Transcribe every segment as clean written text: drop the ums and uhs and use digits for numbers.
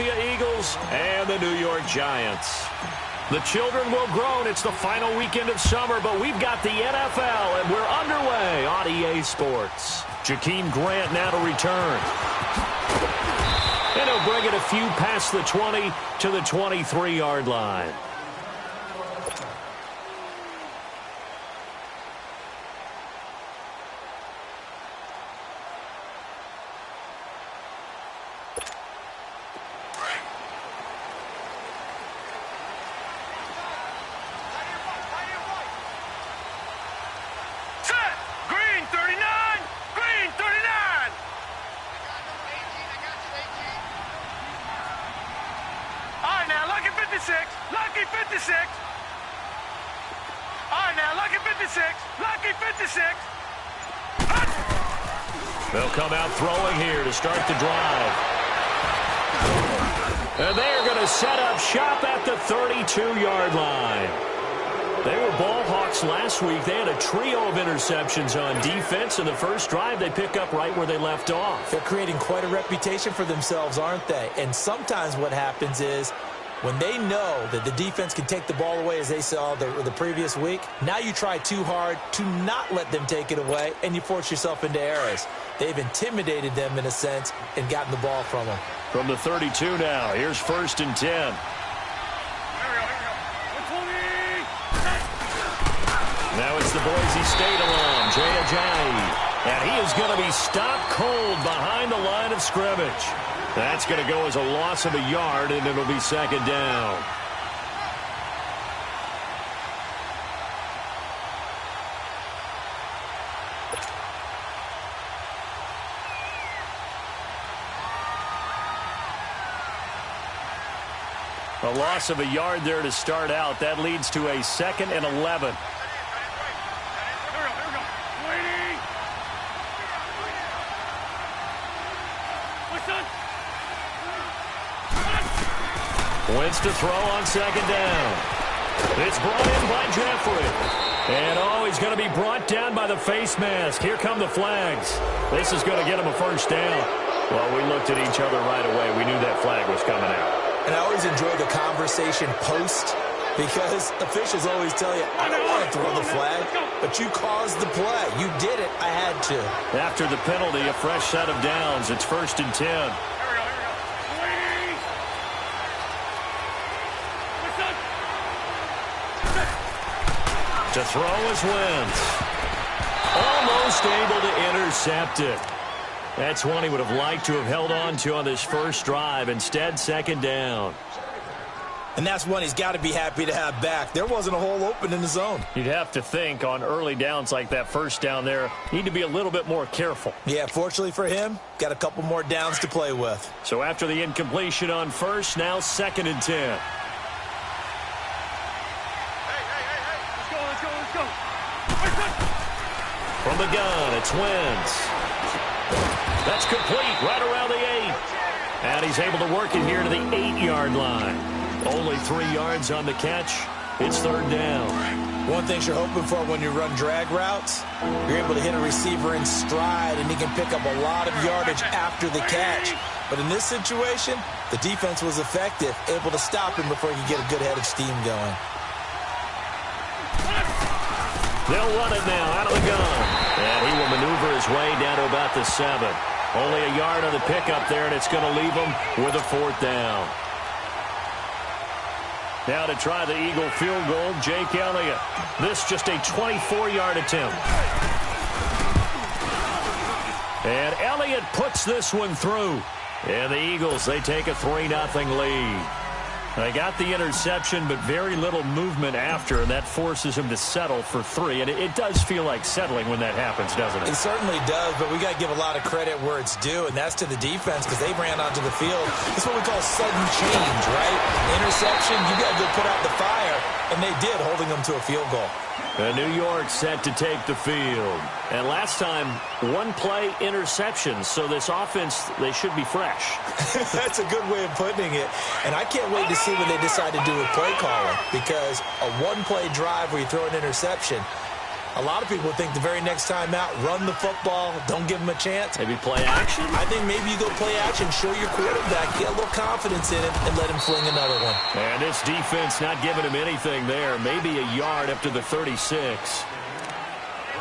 Eagles and the New York Giants. The children will grow, and it's the final weekend of summer, but we've got the NFL, and we're underway on EA Sports. Jakeem Grant now to return. And he'll bring it a few past the 20 to the 23-yard line. Lucky 56. All right, now, lucky 56. Lucky 56. They'll come out throwing here to start the drive. And they're going to set up shop at the 32-yard line. They were ball hawks last week. They had a trio of interceptions on defense. In the first drive, they pick up right where they left off. They're creating quite a reputation for themselves, aren't they? And sometimes what happens is when they know that the defense can take the ball away, as they saw the previous week, now you try too hard to not let them take it away, and you force yourself into errors. They've intimidated them, in a sense, and gotten the ball from them. From the 32 now, here's 1st and 10. Now it's the Boise State alum, Jay Ajayi. And he is going to be stopped cold behind the line of scrimmage. That's going to go as a loss of a yard, and it'll be 2nd down. A loss of a yard there to start out. That leads to a 2nd and 11. Wentz to throw on 2nd down. It's brought in by Jeffrey. And, he's going to be brought down by the face mask. Here come the flags. This is going to get him a 1st down. Well, we looked at each other right away. We knew that flag was coming out. And I always enjoy the conversation post, because officials always tell you, I don't want to throw the flag, but you caused the play. You did it. I had to. After the penalty, a fresh set of downs. It's 1st and 10. To throw is Wentz. Almost able to intercept it. That's one he would have liked to have held on to on this first drive. Instead, 2nd down. And that's one he's got to be happy to have back. There wasn't a hole open in the zone. You'd have to think on early downs like that 1st down there, need to be a little bit more careful. Yeah, fortunately for him, got a couple more downs to play with. So after the incompletion on 1st, now 2nd and 10. From the gun, it's Wentz. That's complete right around the 8. And he's able to work it here to the 8-yard line. Only 3 yards on the catch. It's 3rd down. One thing you're hoping for when you run drag routes, you're able to hit a receiver in stride, and he can pick up a lot of yardage after the catch. But in this situation, the defense was effective, able to stop him before he could get a good head of steam going. They'll run it now out of the gun. And he will maneuver his way down to about the 7. Only a yard on the pickup there, and it's going to leave him with a 4th down. Now to try the Eagle field goal, Jake Elliott. This just a 24-yard attempt. And Elliott puts this one through. And the Eagles, they take a 3-0 lead. They got the interception, but very little movement after, and that forces him to settle for 3. And it does feel like settling when that happens, doesn't it? It certainly does, but we got to give a lot of credit where it's due, and that's to the defense, because they ran onto the field. It's what we call sudden change, right? Interception, you got to go put out the fire, and they did, holding them to a field goal. And New York set to take the field. And last time, 1-play interception. So this offense, they should be fresh. That's a good way of putting it. And I can't wait to see what they decide to do with play calling. Because a 1-play drive where you throw an interception, A lot of people think the very next time out, run the football, don't give him a chance. Maybe play action? I think maybe you go play action, show your quarterback, get a little confidence in him, and let him fling another one. And this defense not giving him anything there. Maybe a yard up to the 36.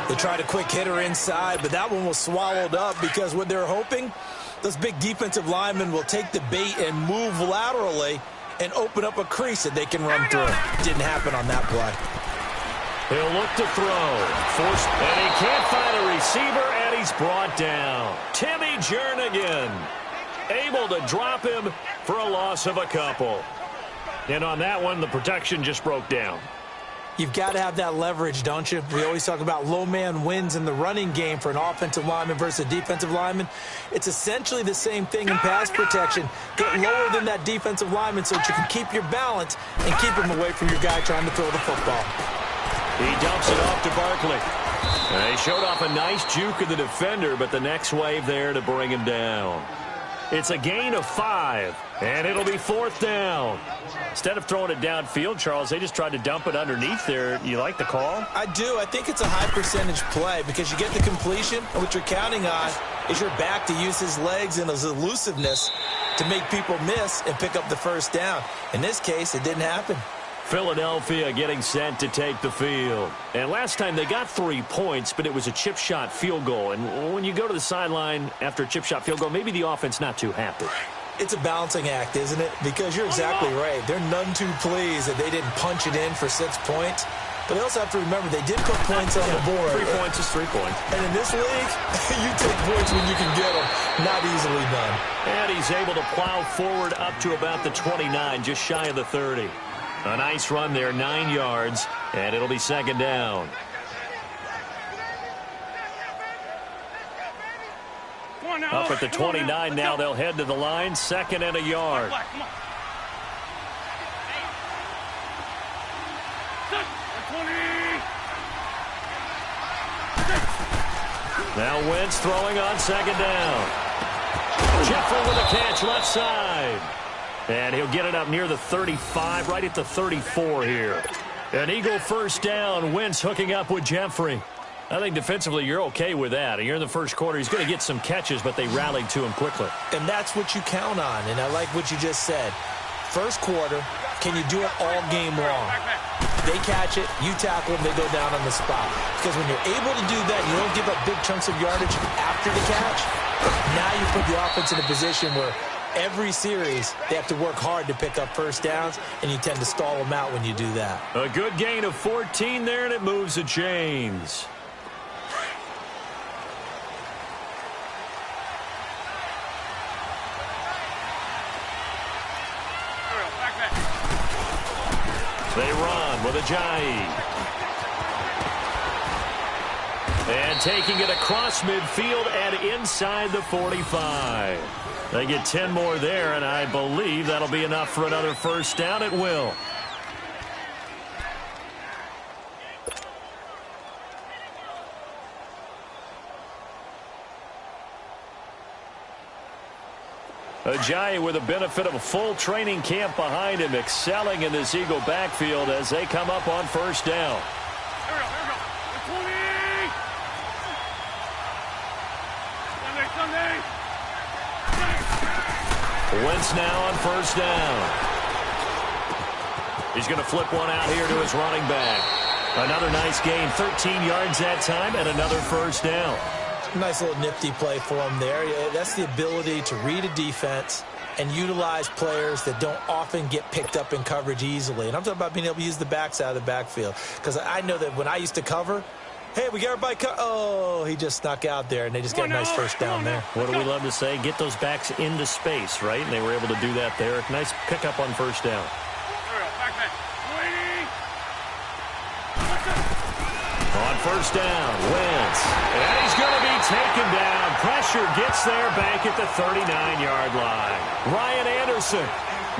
They tried a quick hitter inside, but that one was swallowed up because what they're hoping, those big defensive linemen will take the bait and move laterally and open up a crease that they can run through. Didn't happen on that play. He'll look to throw. Forced, and he can't find a receiver, and he's brought down. Timmy Jernigan able to drop him for a loss of a couple. And on that one, the protection just broke down. You've got to have that leverage, don't you? We always talk about low man wins in the running game for an offensive lineman versus a defensive lineman. It's essentially the same thing in pass protection. Get lower than that defensive lineman so that you can keep your balance and keep him away from your guy trying to throw the football. He dumps it off to Barkley. He showed off a nice juke of the defender, but the next wave there to bring him down. It's a gain of 5, and it'll be 4th down. Instead of throwing it downfield, Charles, they just tried to dump it underneath there. You like the call? I do. I think it's a high percentage play because you get the completion, and what you're counting on is your back to use his legs and his elusiveness to make people miss and pick up the first down. In this case, it didn't happen. Philadelphia getting set to take the field. And last time they got 3 points, but it was a chip shot field goal. And when you go to the sideline after a chip shot field goal, maybe the offense not too happy. It's a balancing act, isn't it? Because you're exactly right. They're none too pleased that they didn't punch it in for 6 points. But they also have to remember they did put points on the board. 3 points is 3 points. And in this league, you take points when you can get them. Not easily done. And he's able to plow forward up to about the 29, just shy of the 30. A nice run there, 9 yards, and it'll be 2nd down. Up at the 29 now, they'll head to the line, 2nd and a yard. Now Wentz throwing on 2nd down. Jeffrey with a catch left side. And he'll get it up near the 35, right at the 34 here. An Eagle first down. Wentz hooking up with Jeffrey. I think defensively you're okay with that. You're in the first quarter. He's going to get some catches, but they rallied to him quickly. And that's what you count on, and I like what you just said. First quarter, can you do it all game long? They catch it, you tackle them, they go down on the spot. Because when you're able to do that, you don't give up big chunks of yardage after the catch. Now you put the offense in a position where every series, they have to work hard to pick up first downs, and you tend to stall them out when you do that. A good gain of 14 there, and it moves the chains. They run with Ajayi. And taking it across midfield and inside the 45. They get 10 more there, and I believe that'll be enough for another first down. It will. Ajayi with the benefit of a full training camp behind him, excelling in this Eagle backfield as they come up on first down. Wentz now on first down. He's going to flip one out here to his running back. Another nice gain, 13 yards that time, and another first down. Nice little nifty play for him there. That's the ability to read a defense and utilize players that don't often get picked up in coverage easily. And I'm talking about being able to use the backside of the backfield. Because I know that when I used to cover, hey, we got everybody oh, he just snuck out there, and they just got a nice first down there. What do we love to say? Get those backs into space, right? And they were able to do that there. Nice pickup on first down. On first down, Wentz. And he's going to be taken down. Pressure gets there back at the 39-yard line. Ryan Anderson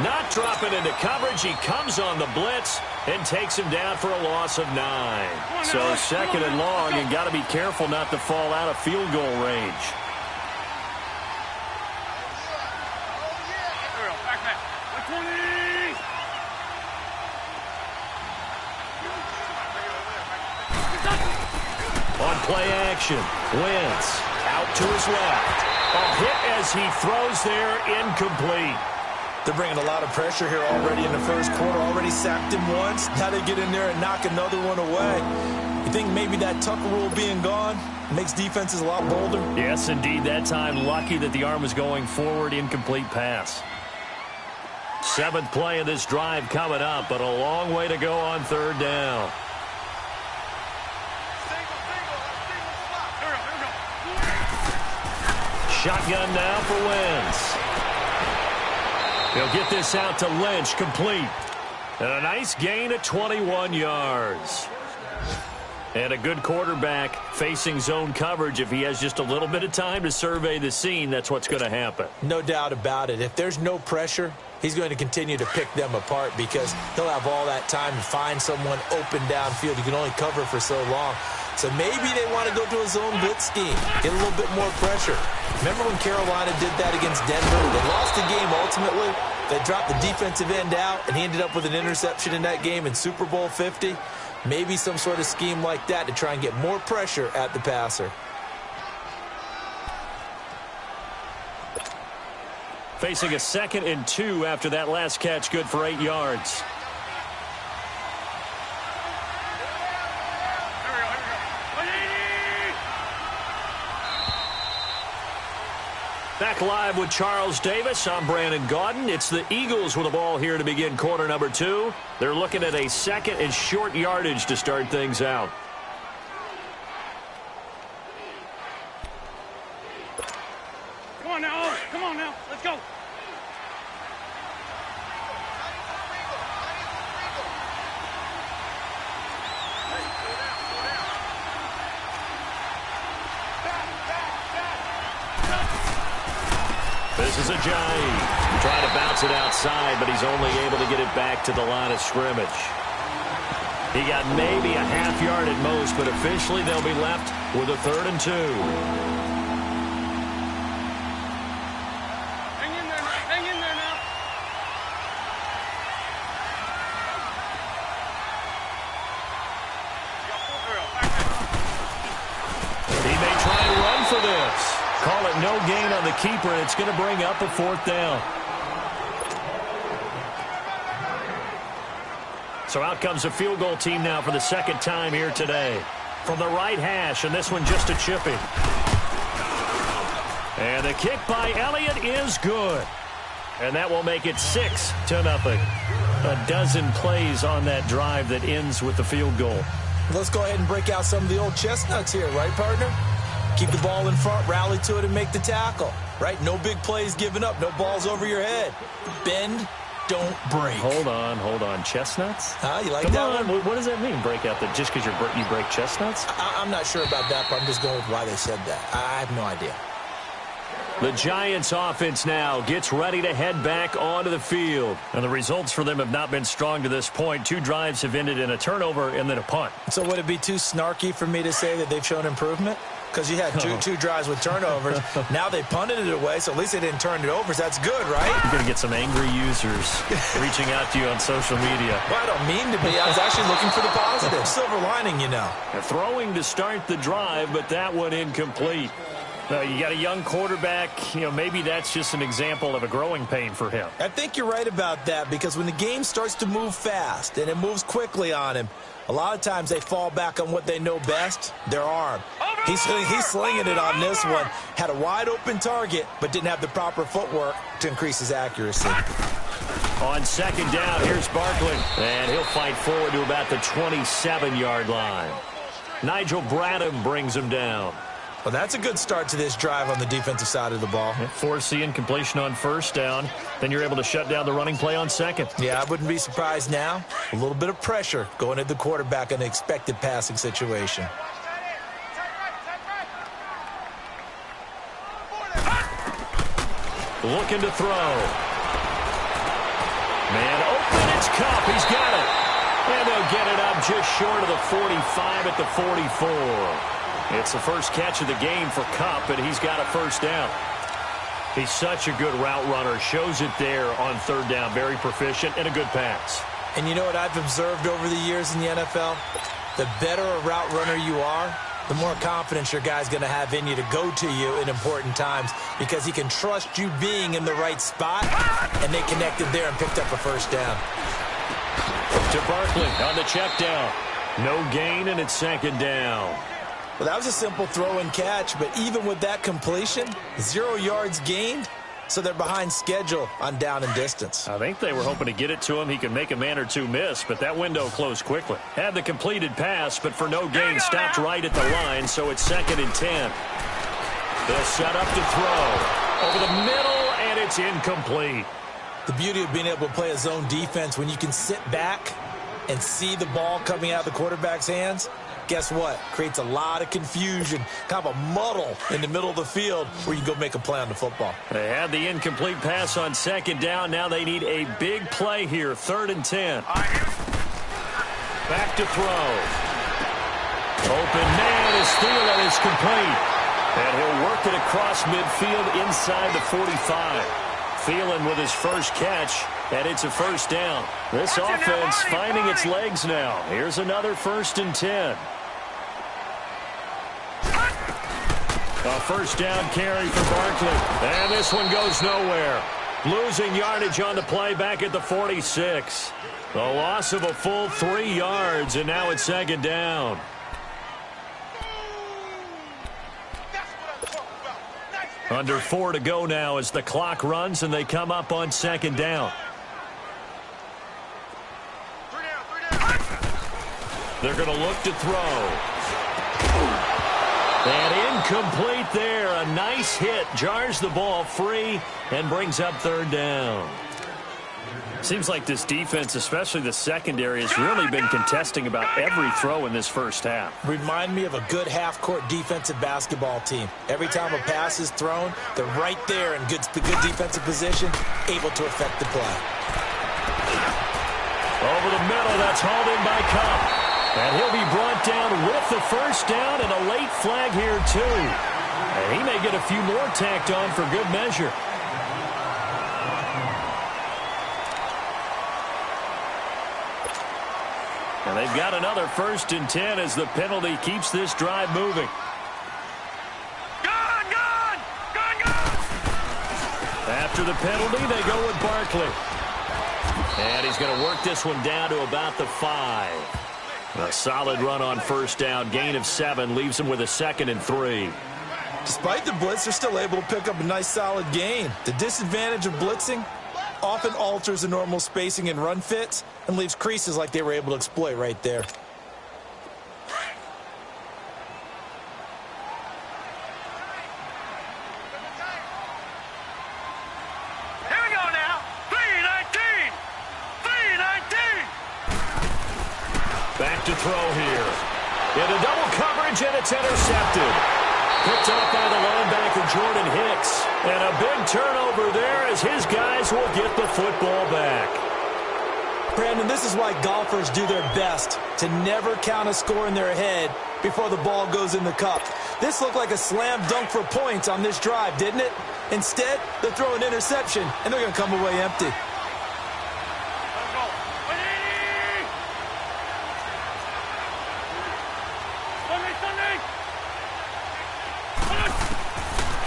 not dropping into coverage. He comes on the blitz and takes him down for a loss of 9. So 2nd and long, and got to be careful not to fall out of field goal range. play action. Wentz out to his left. A hit as he throws there, incomplete. They're bringing a lot of pressure here already in the first quarter. Already sacked him once. Now they get in there and knock another one away. You think maybe that Tucker rule being gone makes defenses a lot bolder? Yes, indeed. That time, lucky that the arm was going forward. Incomplete pass. 7th play of this drive coming up, but a long way to go on 3rd down. Shotgun now for Wentz. He'll get this out to Lynch, complete. And a nice gain of 21 yards. And a good quarterback facing zone coverage. If he has just a little bit of time to survey the scene, that's what's going to happen. No doubt about it. If there's no pressure, he's going to continue to pick them apart because he'll have all that time to find someone open downfield. You can only cover for so long. So maybe they want to go to a zone blitz scheme, get a little bit more pressure. Remember when Carolina did that against Denver? They lost the game ultimately. They dropped the defensive end out, and he ended up with an interception in that game in Super Bowl 50. Maybe some sort of scheme like that to try and get more pressure at the passer. Facing a 2nd and 2 after that last catch, good for 8 yards. Back live with Charles Davis. I'm Brandon Gaudin. It's the Eagles with the ball here to begin quarter number 2. They're looking at a 2nd and short yardage to start things out. Come on now. Come on now. Let's go. This is Ajayi trying to bounce it outside, but he's only able to get it back to the line of scrimmage. He got maybe a half yard at most, but officially they'll be left with a 3rd and 2. Hang in there now. Hang in there now. He may try and run for this. Call it no gain on the keeper, and it's going to bring up a 4th down. So out comes a field goal team now for the 2nd time here today. From the right hash, and this one just a chipping. And the kick by Elliott is good. And that will make it 6-0. A dozen plays on that drive that ends with the field goal. Let's go ahead and break out some of the old chestnuts here, right, partner? Keep the ball in front, rally to it, and make the tackle, right? No big plays given up, no balls over your head. Bend, don't break. Hold on. Chestnuts? You like Come that on. one? What does that mean, break out? Just because you break chestnuts? I'm not sure about that, but I'm just going with why they said that. I have no idea. The Giants offense now gets ready to head back onto the field. And the results for them have not been strong to this point. 2 drives have ended in a turnover and then a punt. So would it be too snarky for me to say that they've shown improvement? Because you had two drives with turnovers. Now they punted it away, so at least they didn't turn it over. So that's good, right? You're going to get some angry users reaching out to you on social media. Well, I don't mean to be. I was actually looking for the positive. Silver lining, you know. They're throwing to start the drive, but that one incomplete. You got a young quarterback. Maybe that's just an example of a growing pain for him. I think you're right about that because when the game starts to move fast and it moves quickly on him, a lot of times they fall back on what they know best, their arm. He's slinging it on this one. Had a wide open target, but didn't have the proper footwork to increase his accuracy. On 2nd down, here's Barkley. And he'll fight forward to about the 27-yard line. Nigel Bradham brings him down. Well, that's a good start to this drive on the defensive side of the ball. Force the incompletion on 1st down. Then you're able to shut down the running play on 2nd. Yeah, I wouldn't be surprised now. A little bit of pressure going at the quarterback in an expected passing situation. Looking to throw. Man open, it's Kupp. He's got it. And they'll get it up just short of the 45 at the 44. It's the first catch of the game for Kupp, and he's got a 1st down. He's such a good route runner. Shows it there on 3rd down. Very proficient and a good pass. And you know what I've observed over the years in the NFL? The better a route runner you are, the more confidence your guy's going to have in you to go to you in important times because he can trust you being in the right spot, and they connected there and picked up a first down. To Barkley on the check down. No gain, and it's second down. Well, that was a simple throw and catch, but even with that completion, 0 yards gained, so they're behind schedule on down and distance. I think they were hoping to get it to him. He could make a man or two miss, but that window closed quickly. Had the completed pass, but for no gain, stopped right at the line, so it's 2nd and 10. They'll set up to throw. Over the middle, and it's incomplete. The beauty of being able to play a zone defense when you can sit back and see the ball coming out of the quarterback's hands, guess what? Creates a lot of confusion, kind of a muddle in the middle of the field where you can go make a play on the football. They had the incomplete pass on 2nd down. Now they need a big play here, 3rd and 10. Back to throw. Open man is Thielen is complete. And he'll work it across midfield inside the 45. Thielen with his first catch, and it's a first down. This offense finding its legs now. Here's another 1st and 10. A first down carry for Barkley. And this one goes nowhere. Losing yardage on the play back at the 46. The loss of a full 3 yards, and now it's 2nd down. Under 4 to go now as the clock runs, and they come up on 2nd down. They're going to look to throw. And incomplete there. A nice hit. Jars the ball free and brings up 3rd down. Seems like this defense, especially the secondary, has really been contesting about every throw in this first half. Remind me of a good half-court defensive basketball team. Every time a pass is thrown, they're right there in good defensive position, able to affect the play. Over the middle, that's hauled in by Cup. And he'll be brought down with the first down and a late flag here, too. And he may get a few more tacked on for good measure. And they've got another 1st and 10 as the penalty keeps this drive moving. Gone! After the penalty, they go with Barkley. And he's going to work this one down to about the 5. A solid run on first down. Gain of 7 leaves him with a 2nd and 3. Despite the blitz, they're still able to pick up a nice solid gain. The disadvantage of blitzing often alters the normal spacing and run fits and leaves creases like they were able to exploit right there. Here we go now. 3-19. Back to throw here. Into double coverage, and it's intercepted. Picked up by the linebacker, Jordan Hicks. And a big turnover there as his guys will get the football back. Brandon, this is why golfers do their best to never count a score in their head before the ball goes in the cup. This looked like a slam dunk for points on this drive, didn't it? Instead, they throw an interception, and they're going to come away empty.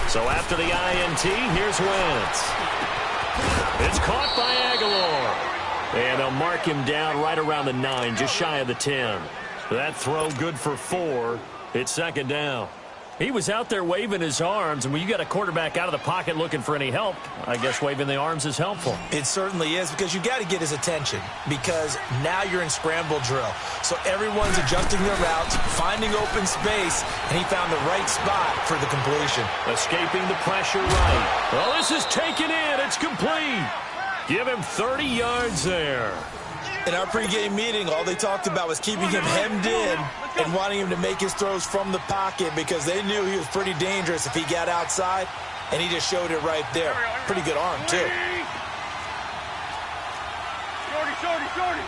So after the INT, here's Wentz. It's caught by Aguilar. And they'll mark him down right around the 9, just shy of the 10. That throw good for 4. It's 2nd down. He was out there waving his arms, and when you got a quarterback out of the pocket looking for any help, I guess waving the arms is helpful. It certainly is, because you got to get his attention, because now you're in scramble drill. So everyone's adjusting their routes, finding open space, and he found the right spot for the completion. Escaping the pressure right. Well, this is taken in. It's complete. Give him 30 yards there. In our pregame meeting, all they talked about was keeping him hemmed in and wanting him to make his throws from the pocket because they knew he was pretty dangerous if he got outside, and he just showed it right there. Pretty good arm, too. Shorty.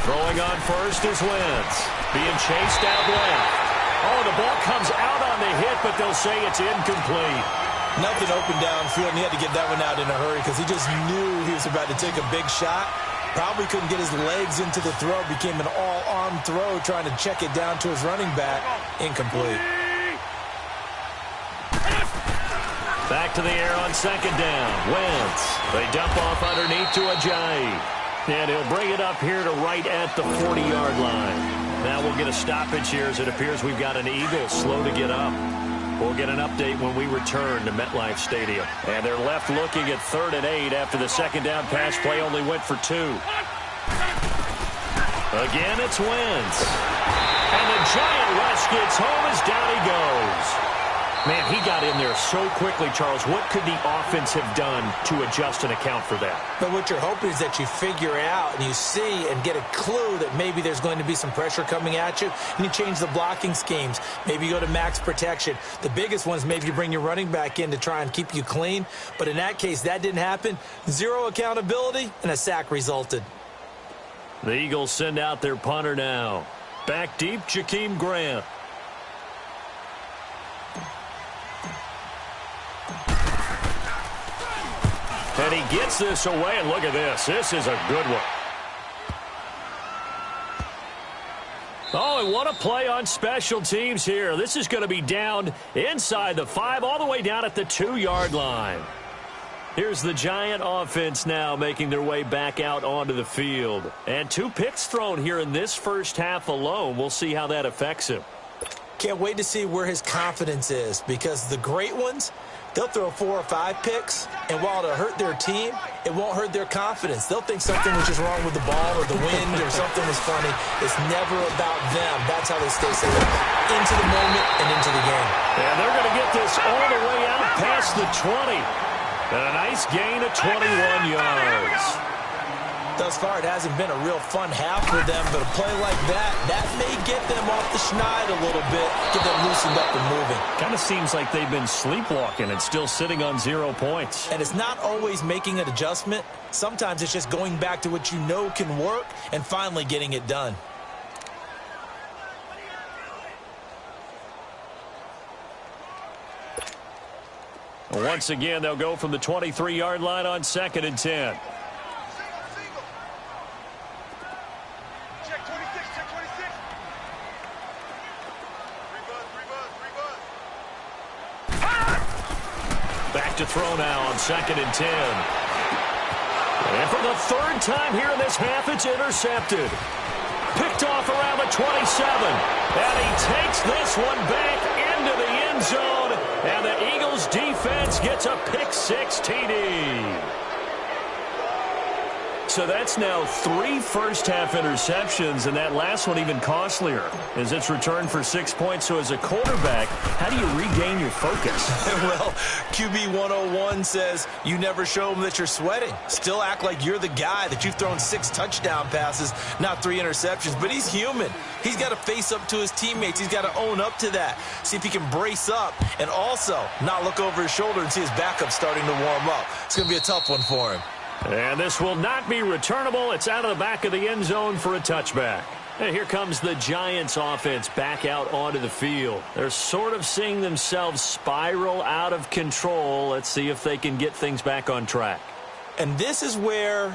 Throwing on first is Wentz. Being chased out left. Oh, the ball comes out on the hit, but they'll say it's incomplete. Nothing open downfield, and he had to get that one out in a hurry because he just knew he was about to take a big shot, Probably couldn't get his legs into the throw. Became an all-arm throw, trying to check it down to his running back. Incomplete. Back to the air on second down. Wentz. They dump off underneath to Ajayi. And he'll bring it up here to right at the 40-yard line. Now we'll get a stoppage here as it appears we've got an Eagle slow to get up. We'll get an update when we return to MetLife Stadium. And they're left looking at 3rd and 8 after the second down pass play only went for 2. Again, it's Wentz. And the giant rush gets home as down he goes. Man, he got in there so quickly, Charles. What could the offense have done to adjust and account for that? But what you're hoping is that you figure out and you see and get a clue that maybe there's going to be some pressure coming at you, and you change the blocking schemes. Maybe you go to max protection. The biggest one is maybe you bring your running back in to try and keep you clean. But in that case, that didn't happen. 0 accountability, and a sack resulted. The Eagles send out their punter now. Back deep, Jakeem Grant. And he gets this away, and look at this. This is a good one. Oh, and what a play on special teams here. This is going to be down inside the 5, all the way down at the 2-yard line. Here's the Giant offense now making their way back out onto the field. And 2 picks thrown here in this first half alone. We'll see how that affects him. Can't wait to see where his confidence is, because the great ones, they'll throw 4 or 5 picks, and while it'll hurt their team, it won't hurt their confidence. They'll think something was just wrong with the ball or the wind or something was funny. It's never about them. That's how they stay safe. Into the moment and into the game. And they're going to get this all the way out past the 20. And a nice gain of 21 yards. Thus far, it hasn't been a real fun half for them, but a play like that may get them off the schneid a little bit, get them loosened up and moving. Kind of seems like they've been sleepwalking and still sitting on 0 points. And it's not always making an adjustment. Sometimes it's just going back to what you know can work and finally getting it done. Once again, they'll go from the 23-yard line on 2nd and 10. Back to throw now on 2nd and 10. And for the 3rd time here in this half, it's intercepted. Picked off around the 27. And he takes this one back into the end zone. And the Eagles defense gets a pick-6 TD. So that's now 3 first-half interceptions, and that last one even costlier as it's returned for 6 points. So as a quarterback, how do you regain your focus? Well, QB 101 says you never show them that you're sweating. Still act like you're the guy, that you've thrown 6 touchdown passes, not 3 interceptions. But he's human. He's got to face up to his teammates. He's got to own up to that. See if he can brace up and also not look over his shoulder and see his backup starting to warm up. It's going to be a tough one for him. And this will not be returnable. It's out of the back of the end zone for a touchback. And here comes the Giants offense back out onto the field. They're sort of seeing themselves spiral out of control. Let's see if they can get things back on track. And this is where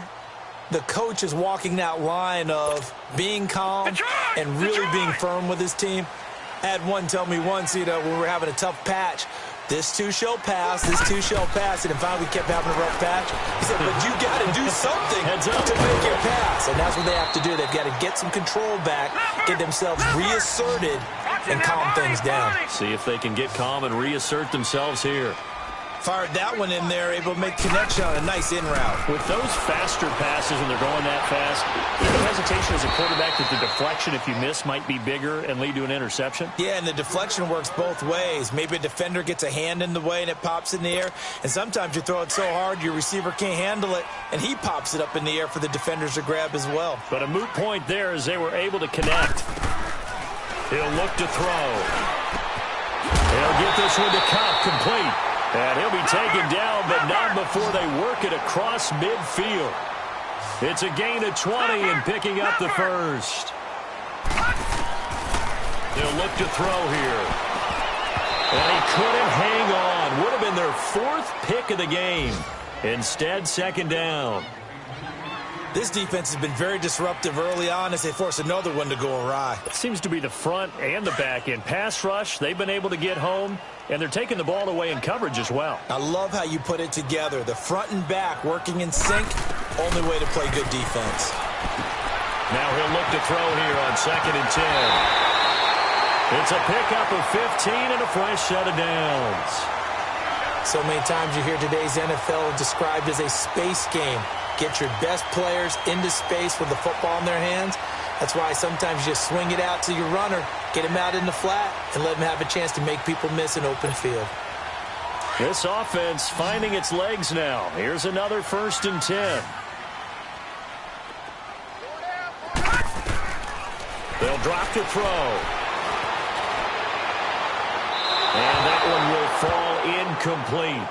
the coach is walking that line of being calm and really being firm with his team. I had one tell me once, when we were having a tough patch, this too shall pass, this too shall pass. And finally we kept having a rough patch. He said, but you got to do something to make it pass. And that's what they have to do. They've got to get some control back, get themselves reasserted, and calm things down. See if they can get calm and reassert themselves here. Fired that one in there, able to make connection on a nice in route. With those faster passes when they're going that fast, any hesitation as a quarterback that the deflection, if you miss, might be bigger and lead to an interception? Yeah, and the deflection works both ways. Maybe a defender gets a hand in the way and it pops in the air. And sometimes you throw it so hard your receiver can't handle it, and he pops it up in the air for the defenders to grab as well. But a moot point there as they were able to connect. He'll look to throw. He'll get this one to Cobb, complete. And he'll be taken down, but not before they work it across midfield. It's a gain of 20 and picking up the first. They'll look to throw here. And he couldn't hang on. Would have been their 4th pick of the game. Instead, 2nd down. This defense has been very disruptive early on as they force another one to go awry. It seems to be the front and the back end. Pass rush, they've been able to get home, and they're taking the ball away in coverage as well. I love how you put it together. The front and back working in sync, only way to play good defense. Now he'll look to throw here on 2nd and 10. It's a pickup of 15 and a fresh set of downs. So many times you hear today's NFL described as a space game. Get your best players into space with the football in their hands. That's why sometimes you just swing it out to your runner, get him out in the flat, and let him have a chance to make people miss an open field. This offense finding its legs now. Here's another 1st and 10. They'll drop to throw. And that one will fall incomplete.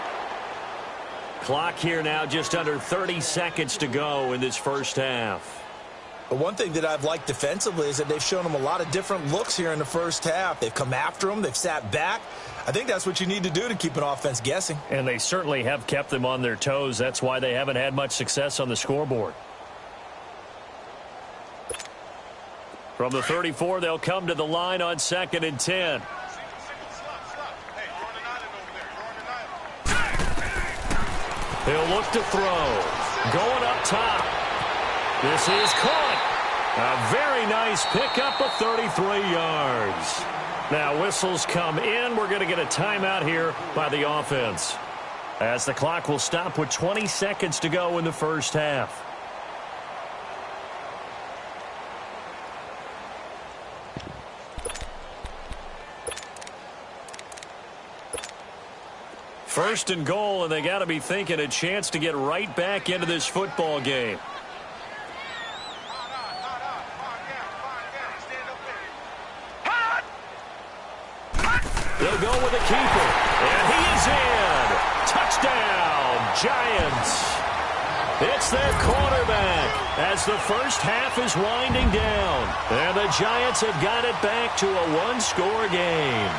Clock here now, just under 30 seconds to go in this first half. But one thing that I've liked defensively is that they've shown them a lot of different looks here in the first half. They've come after them. They've sat back. I think that's what you need to do to keep an offense guessing. And they certainly have kept them on their toes. That's why they haven't had much success on the scoreboard. From the 34, they'll come to the line on 2nd and 10. He'll look to throw. Going up top. This is caught. A very nice pickup of 33 yards. Now whistles come in. We're going to get a timeout here by the offense, as the clock will stop with 20 seconds to go in the first half. First and goal, and they got to be thinking a chance to get right back into this football game. They'll go with a keeper, and he is in. Touchdown, Giants. It's their quarterback as the first half is winding down, and the Giants have got it back to a one-score game.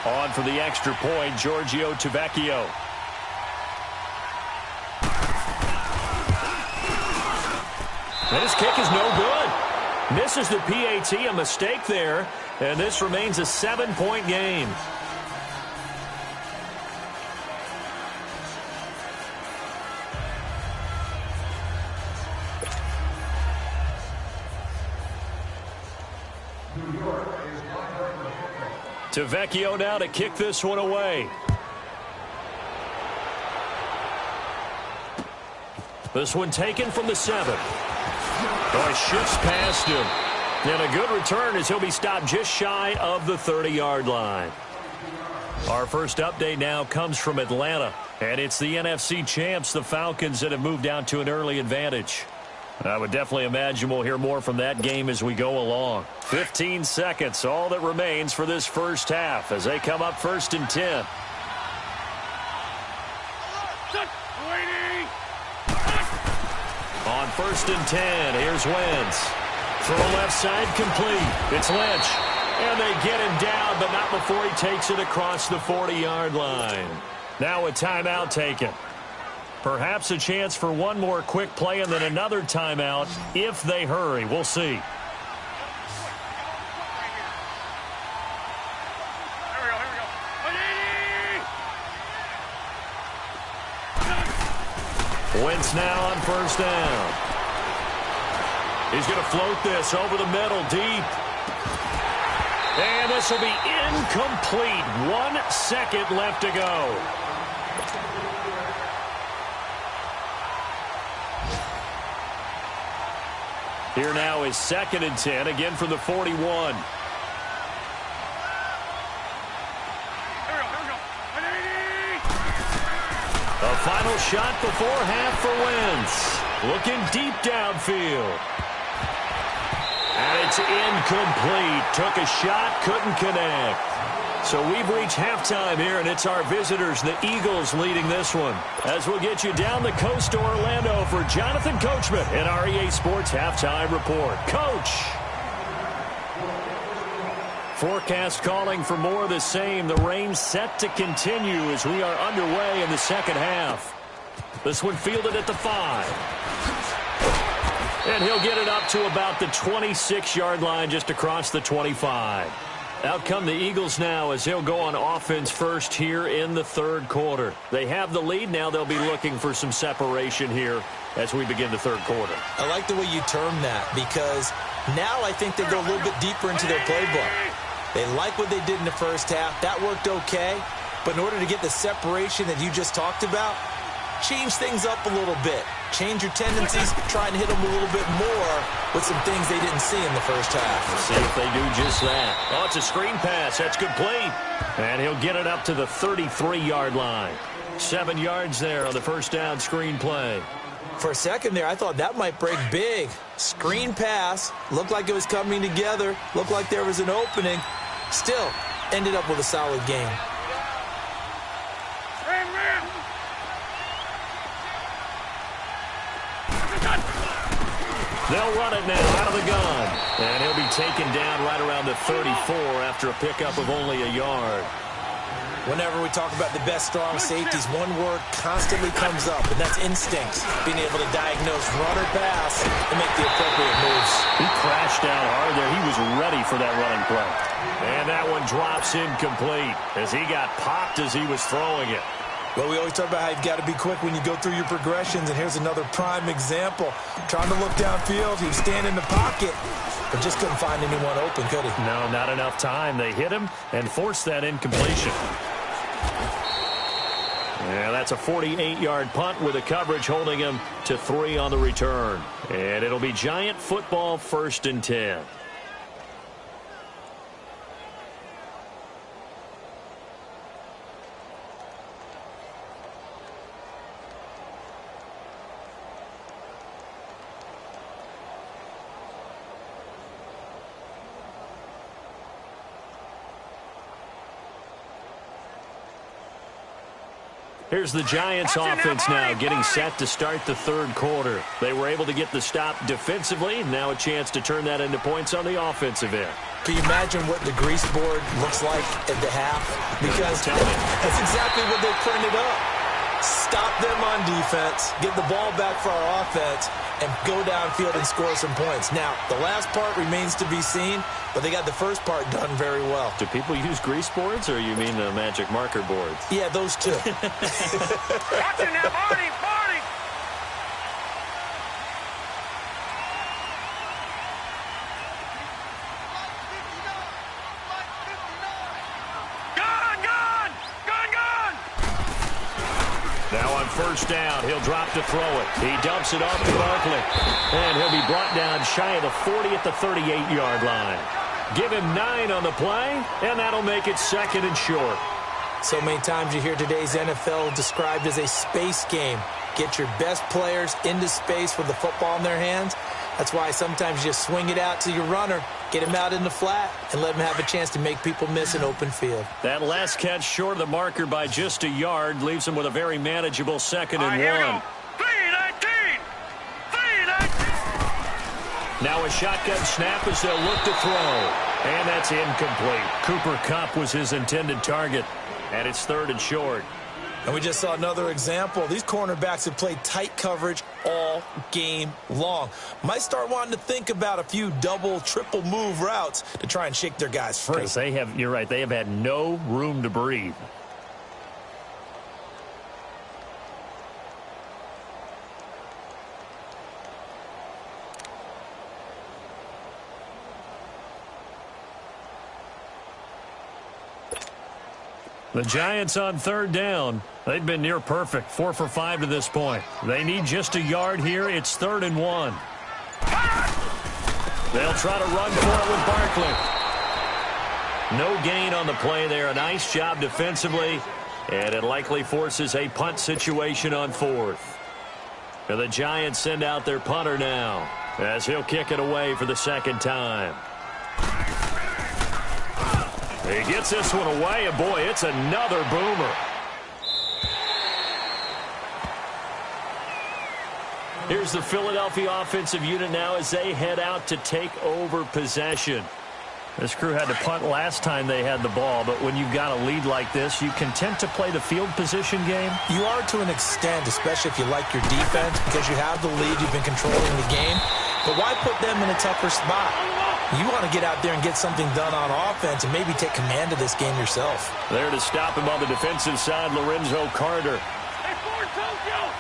On for the extra point, Giorgio Tavecchio. And his kick is no good. Misses the PAT, a mistake there, and this remains a 7-point game. Tavecchio now to kick this one away. This one taken from the 7. Oh, he shifts past him. And a good return as he'll be stopped just shy of the 30-yard line. Our first update now comes from Atlanta. And it's the NFC champs, the Falcons, that have moved down to an early advantage. I would definitely imagine we'll hear more from that game as we go along. 15 seconds, all that remains for this first half as they come up 1st and 10. On 1st and 10, here's Wentz. Throw left side complete. It's Lynch. And they get him down, but not before he takes it across the 40-yard line. Now a timeout taken. Perhaps a chance for one more quick play and then another timeout if they hurry. We'll see. Wentz now on 1st down. He's going to float this over the middle deep. And this will be incomplete. 1 second left to go. Here now is 2nd and 10, again from the 41. A final shot before half for Wentz. Looking deep downfield. And it's incomplete. Took a shot, couldn't connect. So we've reached halftime here, and it's our visitors, the Eagles, leading this one. As we'll get you down the coast to Orlando for Jonathan Coachman in our EA Sports Halftime Report. Coach. Forecast calling for more of the same. The rain set to continue as we are underway in the second half. This one fielded at the 5. And he'll get it up to about the 26-yard line just across the 25. Out come the Eagles now as they'll go on offense first here in the third quarter. They have the lead. Now they'll be looking for some separation here as we begin the third quarter. I like the way you term that because now I think they go a little bit deeper into their playbook. They like what they did in the first half. That worked okay. But in order to get the separation that you just talked about, change things up a little bit. Change your tendencies, try and hit them a little bit more with some things they didn't see in the first half. Let's see if they do just that. Oh, it's a screen pass. That's complete. And he'll get it up to the 33-yard line. 7 yards there on the first down screen play. For a second there, I thought that might break big. Screen pass. Looked like it was coming together. Looked like there was an opening. Still, ended up with a solid game. They'll run it now out of the gun. And he'll be taken down right around the 34 after a pickup of only a yard. Whenever we talk about the best strong safeties, one word constantly comes up, and that's instincts. Being able to diagnose run or pass and make the appropriate moves. He crashed out hard there. He was ready for that running play. And that one drops incomplete as he got popped as he was throwing it. Well, we always talk about how you've got to be quick when you go through your progressions, and here's another prime example. Trying to look downfield, he was standing in the pocket, but just couldn't find anyone open, could he? No, not enough time. They hit him and forced that incompletion. Yeah, that's a 48-yard punt with the coverage holding him to 3 on the return. And it'll be Giant football 1st and 10. Here's the Giants offense now getting set to start the third quarter. They were able to get the stop defensively. Now a chance to turn that into points on the offensive end. Can you imagine what the grease board looks like at the half? Because that's exactly what they printed up. Stop them on defense, get the ball back for our offense, and go downfield and score some points. Now, the last part remains to be seen, but they got the first part done very well. Do people use grease boards, or you mean the magic marker boards? Yeah, those two. Watch it now, Marty! Now on first down, he'll drop to throw it. He dumps it off to Barkley. And he'll be brought down shy of the 40 at the 38-yard line. Give him 9 on the play, and that'll make it 2nd and short. So many times you hear today's NFL described as a space game. Get your best players into space with the football in their hands. That's why sometimes you just swing it out to your runner, get him out in the flat, and let him have a chance to make people miss an open field. That last catch short of the marker by just a yard leaves him with a very manageable 2nd and 1. Here we go. 3-19! 3-19! Now a shotgun snap as they'll look to throw. And that's incomplete. Cooper Kupp was his intended target. And it's 3rd and short. And we just saw another example. These cornerbacks have played tight coverage all game long. Might start wanting to think about a few double, triple move routes to try and shake their guys free. Because you're right, they have had no room to breathe. The Giants on 3rd down. They've been near perfect, 4 for 5 to this point. They need just a yard here. It's 3rd and 1. They'll try to run for it with Barkley. No gain on the play there. A nice job defensively, and it likely forces a punt situation on 4th. And the Giants send out their punter now as he'll kick it away for the 2nd time. He gets this one away, and boy, it's another boomer. Here's the Philadelphia offensive unit now as they head out to take over possession. This crew had to punt last time they had the ball, but when you've got a lead like this, you content to play the field position game? You are to an extent, especially if you like your defense, because you have the lead, you've been controlling the game. But why put them in a tougher spot? You want to get out there and get something done on offense and maybe take command of this game yourself. There to stop him on the defensive side, Lorenzo Carter. Hey, forward, Tokyo!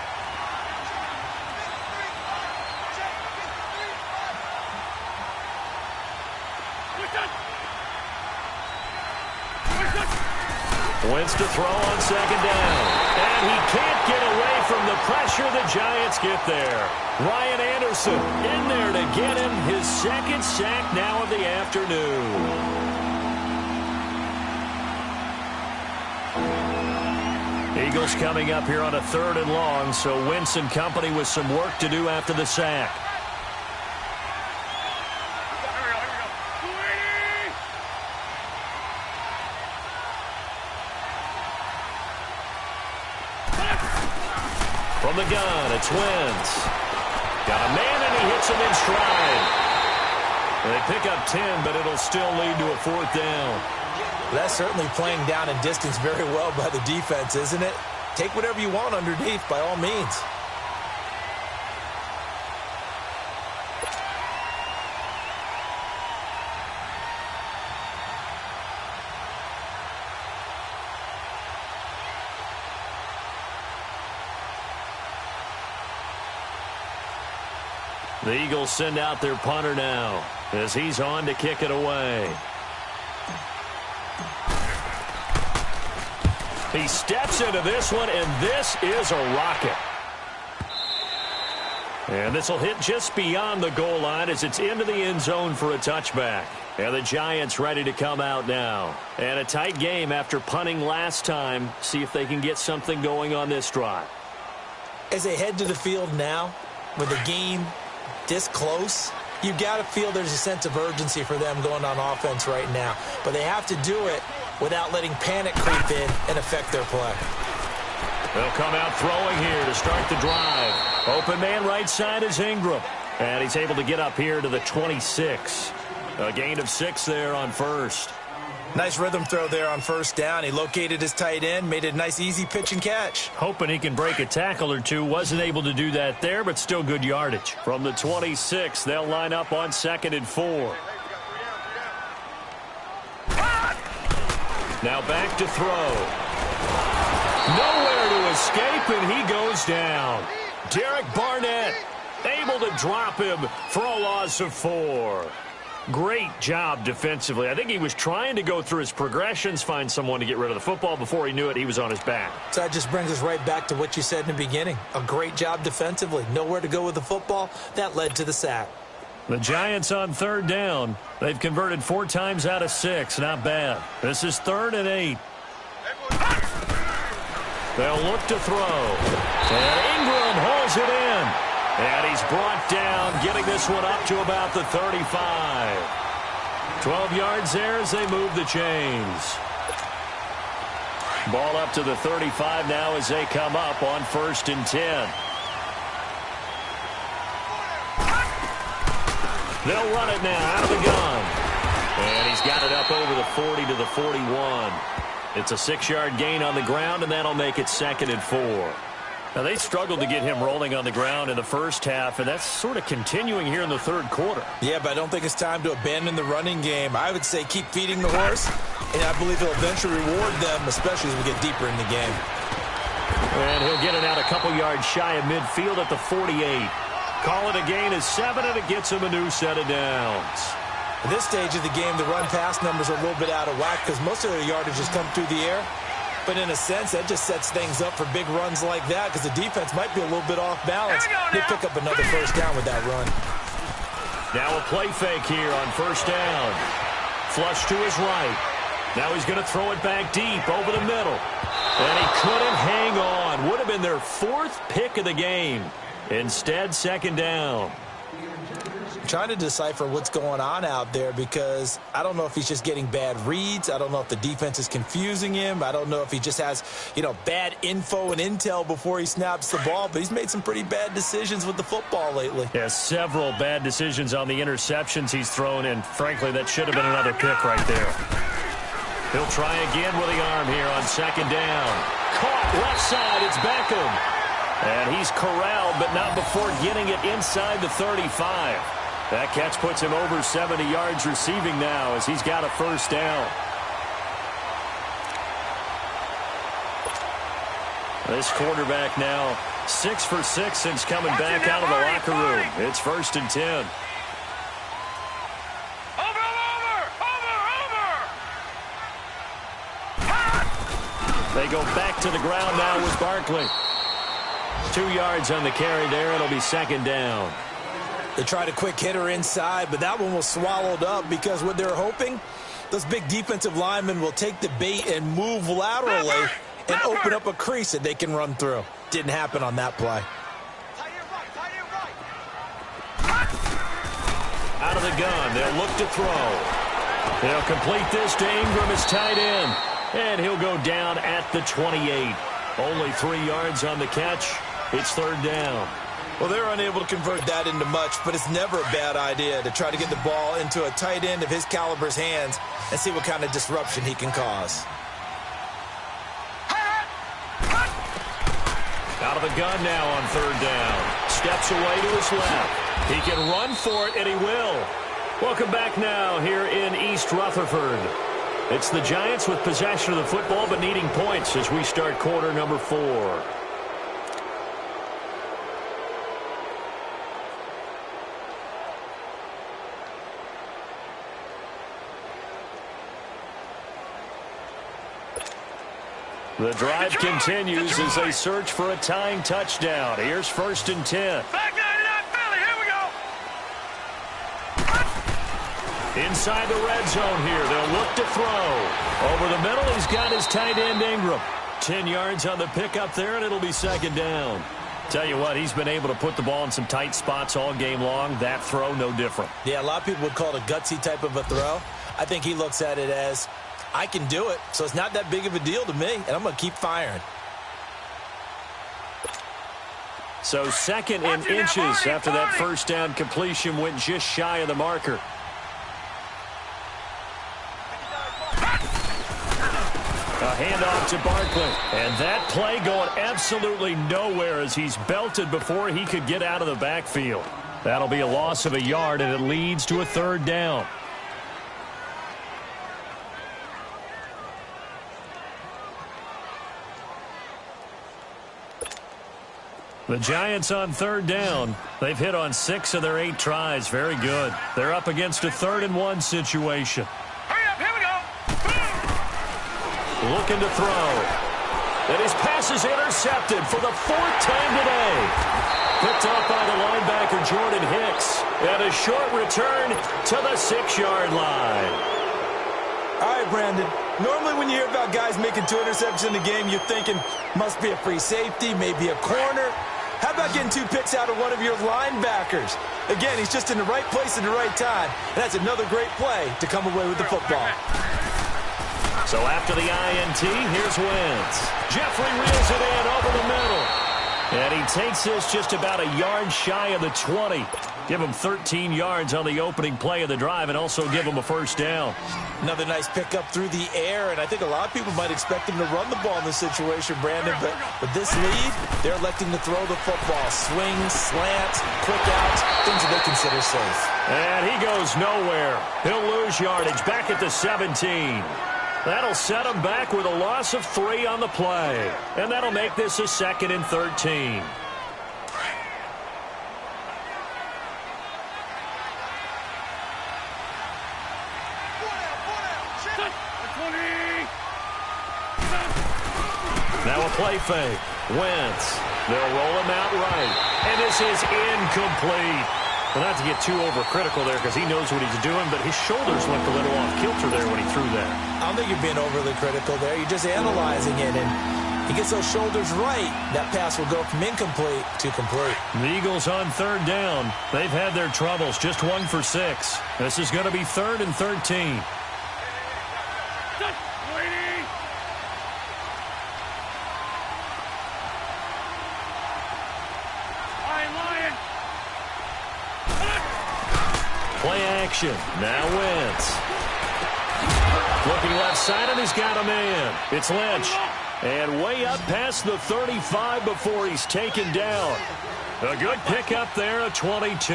Wins to throw on second down. And he can't get away from the pressure. The Giants get there. Ryan Anderson in there to get him his second sack now of the afternoon. Eagles coming up here on a 3rd and long, so Wentz and company with some work to do after the sack. From the gun, it's Wentz. Got a man, and he hits him in stride. They pick up 10, but it'll still lead to a 4th down. That's certainly playing down and distance very well by the defense, isn't it? Take whatever you want underneath, by all means. The Eagles send out their punter now as he's on to kick it away. He steps into this one, and this is a rocket. And this will hit just beyond the goal line as it's into the end zone for a touchback. And the Giants ready to come out now. And a tight game after punting last time. See if they can get something going on this drive. As they head to the field now, with the game this close, you've got to feel there's a sense of urgency for them going on offense right now. But they have to do it without letting panic creep in and affect their play. They'll come out throwing here to start the drive. Open man right side is Ingram. And he's able to get up here to the 26. A gain of 6 there on first. Nice rhythm throw there on first down. He located his tight end, made it a nice easy pitch and catch. Hoping he can break a tackle or two. Wasn't able to do that there, but still good yardage. From the 26, they'll line up on 2nd and 4. Now back to throw. Nowhere to escape, and he goes down. Derek Barnett able to drop him for a loss of 4. Great job defensively. I think he was trying to go through his progressions, find someone to get rid of the football. Before he knew it, he was on his back. So that just brings us right back to what you said in the beginning. A great job defensively. Nowhere to go with the football. That led to the sack. The Giants on 3rd down. They've converted 4 times out of 6. Not bad. This is 3rd and 8. They'll look to throw. And Ingram hauls it in. And he's brought down, getting this one up to about the 35. 12 yards there as they move the chains. Ball up to the 35 now as they come up on 1st and 10. They'll run it now out of the gun. And he's got it up over the 40 to the 41. It's a 6-yard gain on the ground, and that'll make it 2nd and 4. Now, they struggled to get him rolling on the ground in the first half, and that's sort of continuing here in the 3rd quarter. Yeah, but I don't think it's time to abandon the running game. I would say keep feeding the horse, and I believe it'll eventually reward them, especially as we get deeper in the game. And he'll get it out a couple yards shy of midfield at the 48. Call it a gain of 7, and it gets him a new set of downs. At this stage of the game, the run-pass numbers are a little bit out of whack because most of their yardage has come through the air. But in a sense, that just sets things up for big runs like that because the defense might be a little bit off balance. They pick up another first down with that run. Now a play fake here on 1st down. Flush to his right. Now he's going to throw it back deep over the middle. And he couldn't hang on. Would have been their 4th pick of the game. Instead, 2nd down. trying to decipher what's going on out there because I don't know if he's just getting bad reads. I don't know if the defense is confusing him. I don't know if he just has, bad info and intel before he snaps the ball, but he's made some pretty bad decisions with the football lately. Yeah, several bad decisions on the interceptions he's thrown, and frankly, that should have been another pick right there. He'll try again with the arm here on second down. Caught left side, it's Beckham. And he's corralled, but not before getting it inside the 35. That catch puts him over 70 yards receiving now as he's got a first down. This quarterback now 6 for 6 since coming back out of the locker room. It's 1st and 10. They go back to the ground now with Barkley. 2 yards on the carry there. It'll be second down. They tried a quick hitter inside, but that one was swallowed up because what they're hoping, those big defensive linemen will take the bait and move laterally and open up a crease that they can run through. Didn't happen on that play. Out of the gun. They'll look to throw. They'll complete this to Ingram as tight end. And he'll go down at the 28. Only 3 yards on the catch. It's third down. Well, they're unable to convert that into much, but it's never a bad idea to try to get the ball into a tight end of his caliber's hands and see what kind of disruption he can cause. Out of the gun now on third down. Steps away to his left. He can run for it, and he will. Welcome back now here in East Rutherford. It's the Giants with possession of the football but needing points as we start quarter number 4. The drive continues as they search for a tying touchdown. Here's 1st and 10. Back that Philly. Here we go. Inside the red zone here. They'll look to throw. Over the middle, he's got his tight end, Ingram. 10 yards on the pickup there, and it'll be second down. Tell you what, he's been able to put the ball in some tight spots all game long. That throw, no different. Yeah, a lot of people would call it a gutsy type of a throw. I think he looks at it as, I can do it, so it's not that big of a deal to me, and I'm going to keep firing. So second in inches after that first down completion went just shy of the marker. A handoff to Barkley. And that play going absolutely nowhere as he's belted before he could get out of the backfield. That'll be a loss of a yard, and it leads to a third down. The Giants on third down. They've hit on 6 of their 8 tries. Very good. They're up against a 3rd and 1 situation. Hurry up, here we go. Looking to throw. And his pass is intercepted for the 4th time today. Picked off by the linebacker, Jordan Hicks. And a short return to the 6-yard line. All right, Brandon. Normally when you hear about guys making 2 interceptions in a game, you're thinking, must be a free safety, maybe a corner. How about getting 2 picks out of one of your linebackers? Again, he's just in the right place at the right time. And that's another great play to come away with the football. So after the INT, here's Wentz. Jeffrey reels it in over the middle. And he takes this just about a yard shy of the 20. Give him 13 yards on the opening play of the drive and also give him a first down. Another nice pickup through the air, and I think a lot of people might expect him to run the ball in this situation, Brandon, but with this lead, they're electing to throw the football. Swings, slants, quick outs, things that they consider safe. And he goes nowhere. He'll lose yardage back at the 17. That'll set him back with a loss of 3 on the play. And that'll make this a 2nd and 13. Now a play fake. Wentz. They'll roll him out right. And this is incomplete. Well, not to get too overcritical there because he knows what he's doing, but his shoulders went a little off kilter there when he threw that. I don't think you're being overly critical there. You're just analyzing it. And He gets those shoulders right. That pass will go from incomplete to complete. The Eagles on third down. They've had their troubles, just 1 for 6. This is going to be 3rd and 13. Play action. Now Wentz. Looking left side, and he's got a man. It's Lynch. And way up past the 35 before he's taken down. A good pickup there at 22.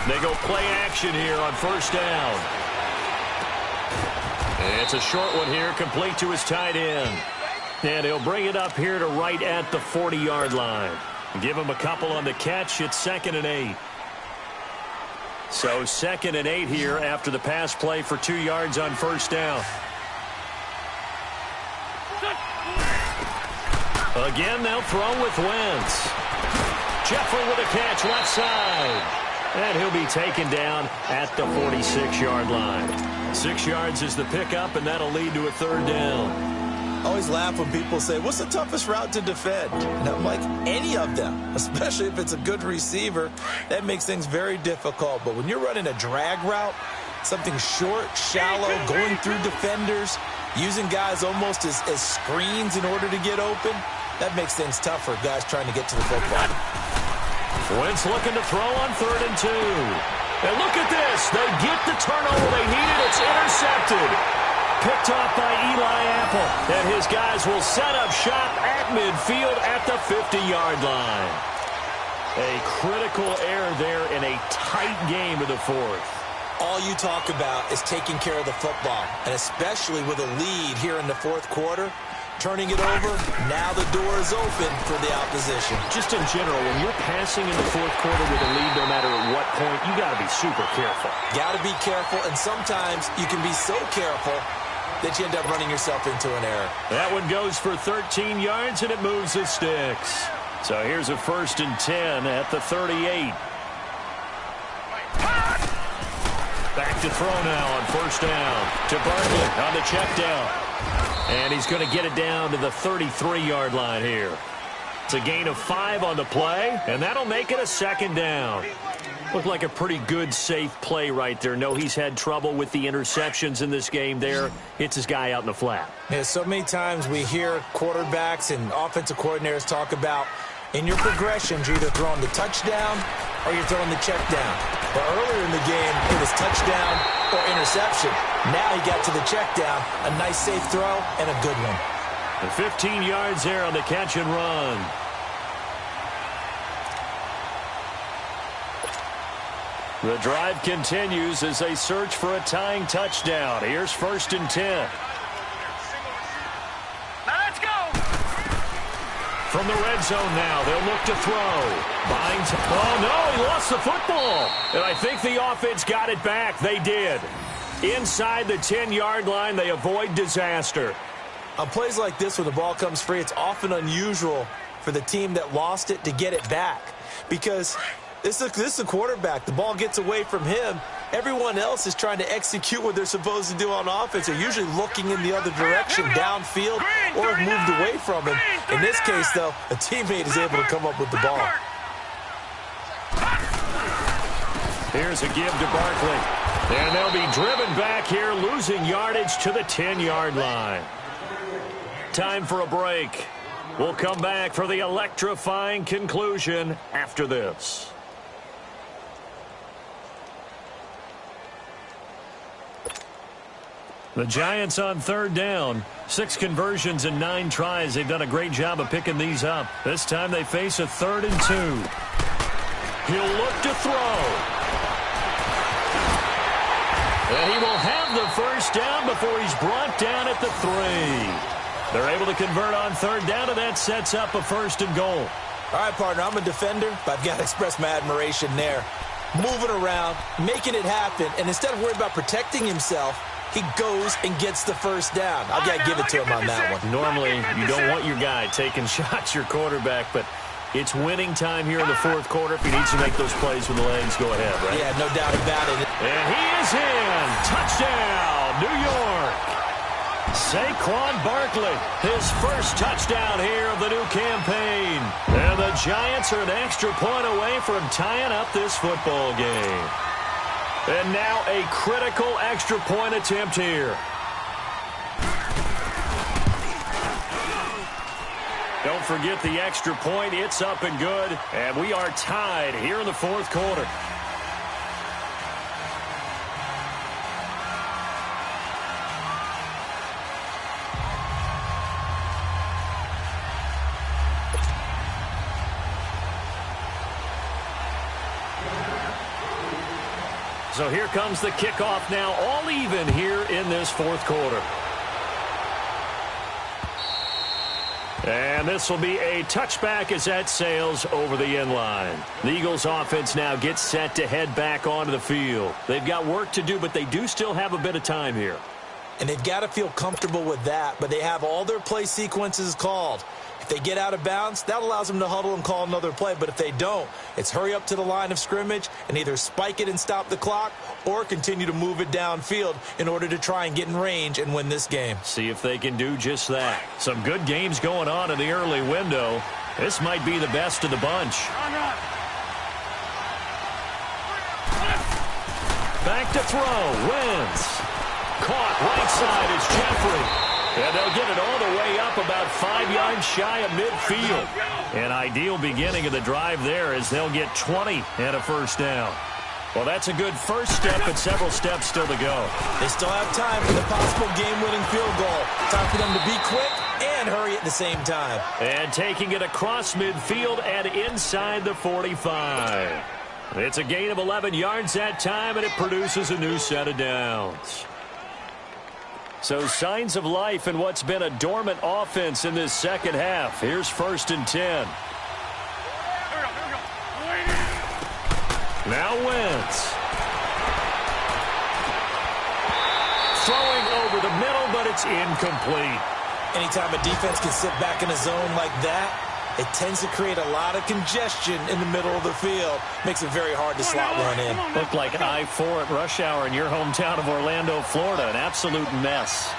They go play action here on first down. And it's a short one here, complete to his tight end. And he'll bring it up here to right at the 40-yard line. Give him a couple on the catch. It's 2nd and 8. So 2nd and 8 here after the pass play for 2 yards on first down. Again, they'll throw with Wentz. Jeffrey with a catch left side. And he'll be taken down at the 46-yard line. 6 yards is the pickup, and that'll lead to a 3rd down. I always laugh when people say, what's the toughest route to defend? And I'm like, any of them, especially if it's a good receiver. That makes things very difficult. But when you're running a drag route, something short, shallow, going through defenders, using guys almost as screens in order to get open, that makes things tough for guys trying to get to the football. Wentz looking to throw on 3rd and 2. And look at this. They get the turnover they needed. It's intercepted. Picked off by Eli Apple. And his guys will set up shop at midfield at the 50-yard line. A critical error there in a tight game of the 4th. All you talk about is taking care of the football, and especially with a lead here in the 4th quarter. Turning it over, now the door is open for the opposition. Just in general, when you're passing in the 4th quarter with a lead, no matter at what point, you got to be super careful. Got to be careful, and sometimes you can be so careful that you end up running yourself into an error. That one goes for 13 yards, and it moves the sticks. So here's a 1st and 10 at the 38. Back to throw now on first down to Barkley on the check down. And he's going to get it down to the 33-yard line here. It's a gain of 5 on the play, and that'll make it a 2nd down. Looked like a pretty good, safe play right there. No, he's had trouble with the interceptions in this game there. Hits his guy out in the flat. Yeah, so many times we hear quarterbacks and offensive coordinators talk about in your progressions, you're either throwing the touchdown or you're throwing the check down. But earlier in the game, it was touchdown or interception. Now he got to the check down. A nice, safe throw and a good one. And 15 yards there on the catch and run. The drive continues as they search for a tying touchdown. Here's 1st and 10. Now let's go. From the red zone now, they'll look to throw. Oh, no, he lost the football. And I think the offense got it back. They did. Inside the 10-yard line, they avoid disaster. On plays like this, when the ball comes free, it's often unusual for the team that lost it to get it back. Because this is a quarterback. The ball gets away from him. Everyone else is trying to execute what they're supposed to do on offense. They're usually looking in the other direction, downfield, or have moved away from him. In this case, though, a teammate is able to come up with the ball. Here's a give to Barkley. And they'll be driven back here, losing yardage to the 10-yard line. Time for a break. We'll come back for the electrifying conclusion after this. The Giants on 3rd down. 6 conversions and 9 tries. They've done a great job of picking these up. This time they face a 3rd and 2. He'll look to throw. And he will have the first down before he's brought down at the 3. They're able to convert on 3rd down, and that sets up a 1st and goal. All right, partner, I'm a defender, but I've got to express my admiration there. Moving around, making it happen, and instead of worrying about protecting himself, he goes and gets the first down. I've got to give it to him on that one. Normally, you don't want your guy taking shots, your quarterback, but it's winning time here in the 4th quarter. If he needs to make those plays with the legs, go ahead, right? Yeah, no doubt about it. And he is in. Touchdown, New York. Saquon Barkley, his first touchdown here of the new campaign. And the Giants are an extra point away from tying up this football game. And now a critical extra point attempt here. Don't forget the extra point. It's up and good. And we are tied here in the fourth quarter. So here comes the kickoff now, all even here in this fourth quarter. And this will be a touchback as that sails over the end line. The Eagles offense now gets set to head back onto the field. They've got work to do, but they do still have a bit of time here. And they've got to feel comfortable with that, but they have all their play sequences called. If they get out of bounds, that allows them to huddle and call another play. But if they don't, it's hurry up to the line of scrimmage and either spike it and stop the clock or continue to move it downfield in order to try and get in range and win this game. See if they can do just that. Some good games going on in the early window. This might be the best of the bunch. Back to throw. Wins. Caught right side is Jeffrey. And they'll get it all the way up about 5 yards shy of midfield. An ideal beginning of the drive there as they'll get 20 and a first down. Well, that's a good first step, but several steps still to go. They still have time for the possible game-winning field goal. Time for them to be quick and hurry at the same time. And taking it across midfield and inside the 45. It's a gain of 11 yards that time, and it produces a new set of downs. So signs of life in what's been a dormant offense in this second half. Here's 1st and 10. Now Wentz. Throwing over the middle, but it's incomplete. Anytime a defense can sit back in a zone like that, it tends to create a lot of congestion in the middle of the field. Makes it very hard to slot one in. Looked like I-4 at rush hour in your hometown of Orlando, Florida. An absolute mess.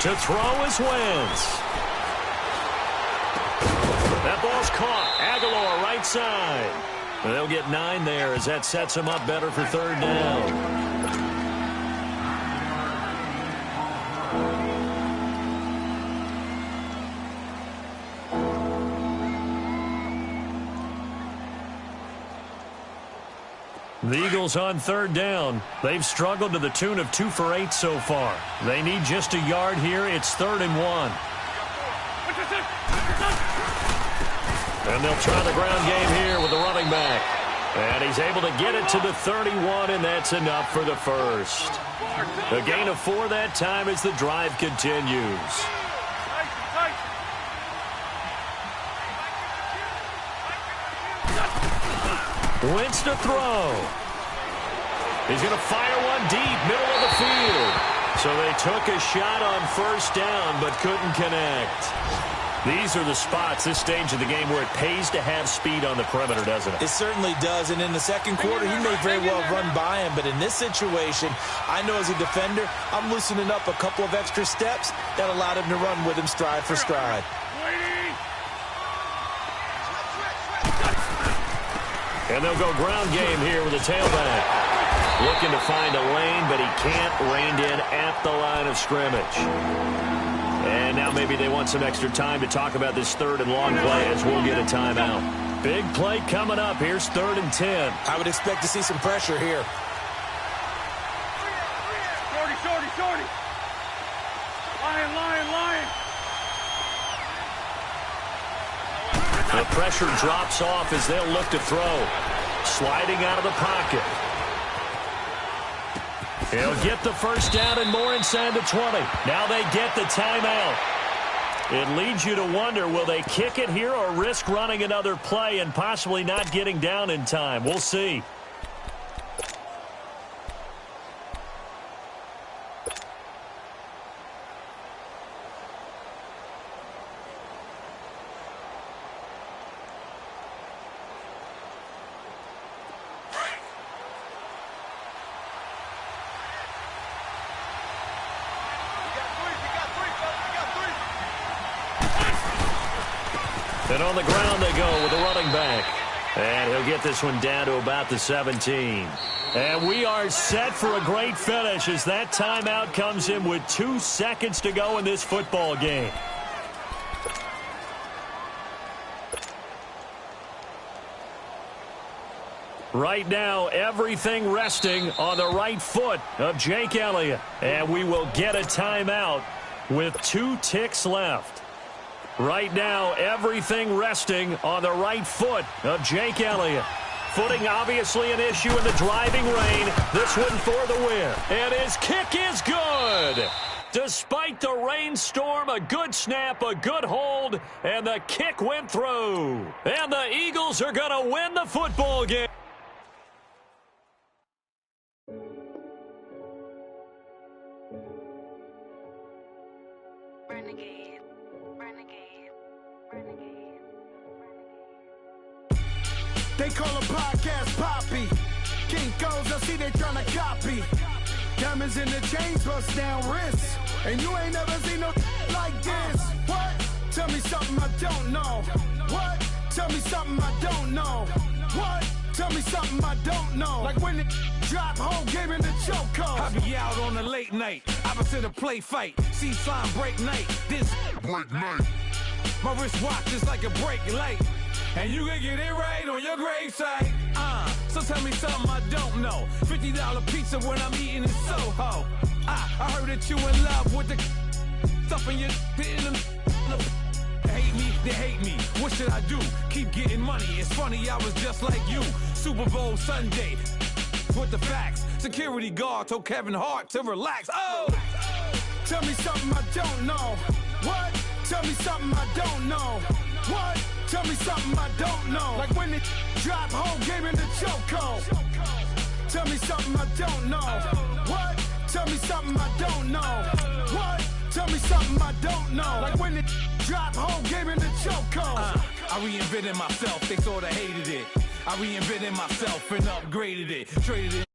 To throw is Wentz. That ball's caught. Aguilar right side. They'll get 9 there as that sets them up better for 3rd down. The Eagles on 3rd down. They've struggled to the tune of 2 for 8 so far. They need just a yard here. It's 3rd and 1. And they'll try the ground game here with the running back. And he's able to get it to the 31, and that's enough for the first. A gain of 4 that time as the drive continues. Wentz to throw. He's going to fire one deep, middle of the field. So they took a shot on 1st down, but couldn't connect. These are the spots, this stage of the game, where it pays to have speed on the perimeter, doesn't it? It certainly does, and in the second quarter, he may very well run by him, but in this situation, I know as a defender, I'm loosening up a couple of extra steps that allowed him to run with him stride for stride. And they'll go ground game here with a tailback. Looking to find a lane, but he can't. Reined in at the line of scrimmage. And now maybe they want some extra time to talk about this 3rd and long play as we'll get a timeout. Big play coming up. Here's 3rd and 10. I would expect to see some pressure here. Shorty. Lion. The pressure drops off as they'll look to throw. Sliding out of the pocket. He'll get the first down and more inside the 20. Now they get the timeout. It leads you to wonder, will they kick it here or risk running another play and possibly not getting down in time? We'll see. And on the ground they go with the running back. And he'll get this one down to about the 17. And we are set for a great finish as that timeout comes in with 2 seconds to go in this football game. Right now, everything resting on the right foot of Jake Elliott. And we will get a timeout with 2 ticks left. Right now, everything resting on the right foot of Jake Elliott. Footing obviously an issue in the driving rain. This one for the win. And his kick is good. Despite the rainstorm, a good snap, a good hold, and the kick went through. And the Eagles are going to win the football game. Renegade, renegade, renegade, renegade. They call a podcast Poppy. Kinkos, I see they tryna copy. Diamonds in the chains, bust down wrists. And you ain't never seen no like this. What? Tell me something I don't know. What? Tell me something I don't know. What? Tell me something I don't know. Like when it drop, whole game in the chokehold. I be out on a late night, opposite a play fight. See slime break night, this break night. My wrist watch is like a break light. And you can get it right on your gravesite. So tell me something I don't know. $50 pizza when I'm eating in Soho. I heard that you in love with the stuff in your hate me, they hate me. What should I do? Keep getting money. It's funny, I was just like you. Super Bowl Sunday with the facts. Security guard told Kevin Hart to relax. Oh! Tell me something I don't know. What? Tell me something I don't know. What? Tell me something I don't know. Like when it drop, whole game in the chokehold. Tell me something I don't know. What? Tell me something I don't know. What? Tell me something I don't know. Like when it drop, whole game in the chokehold. I reinvented myself, they sorta hated it. I reinvented myself and upgraded it. Traded it.